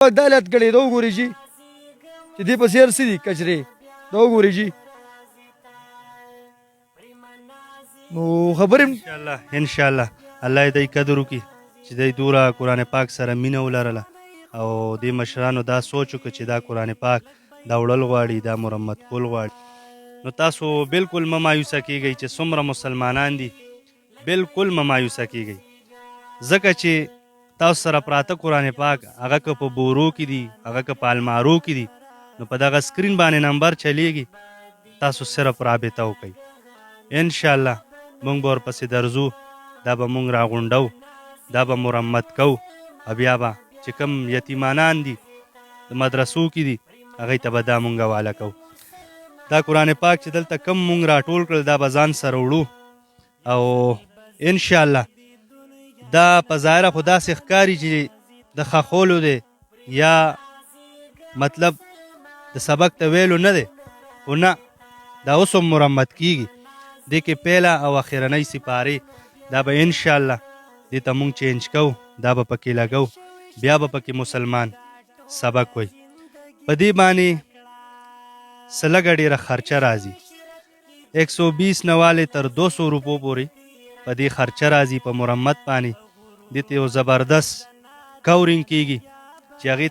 دالت کړي دا وګورئ جی چې دې پسې هر څه دي کچرې دا وګورئ جی نو خبرې ان شاء الله الله دې قدر وکړي چې دې دوره قرآن پاک سره مینه ولرله او دې مشرانو دا سوچ وکړه چې دا قرآن پاک دا وړل غواړي دا مرمت کول غواړي نو تاسو بالکل مه مایوسه کیږئ چې څومره مسلمانان دي بالکل مه مایوسه کیږئ ځکه چې تاسو سره پراته قرآن پاک هغه که په بورو کې دي هغه که په المارو کې دي نو په دغه سکرین باندې نمبر چلیږي تاسو صرف رابطه وکئ انشاءالله موږ به ورپسې درځو دا به موږ راغونډو دا به مرمت کوو او بیا به چې کوم یتیمانان دي د مدرسو کې دي هغوی ته به دا موږ حواله کوو دا قرآن پاک چې دلته کم موږ راټول کړل دا به ځان سره وړو او انشاءالله دا په ظاهره خو داسې ښکاري چې د خښولو دی یا مطلب د سبق ته ویلو نه دی خو نه دا اوس هم مرمت کیږي دې کې پیله او اخرنۍ سپارې دا به انشاءالله دې ته مونږ چینج کوو دا به پکې لګو بیا به پکې مسلمان سبق وي په دې باندې څه لږه ډېره خرچه راځي 120 نه والې تر 200 روپو پورې په دې خرچه راځي په مرمت باندې دې ته یو زبردست کورینګ کیږي چې هغې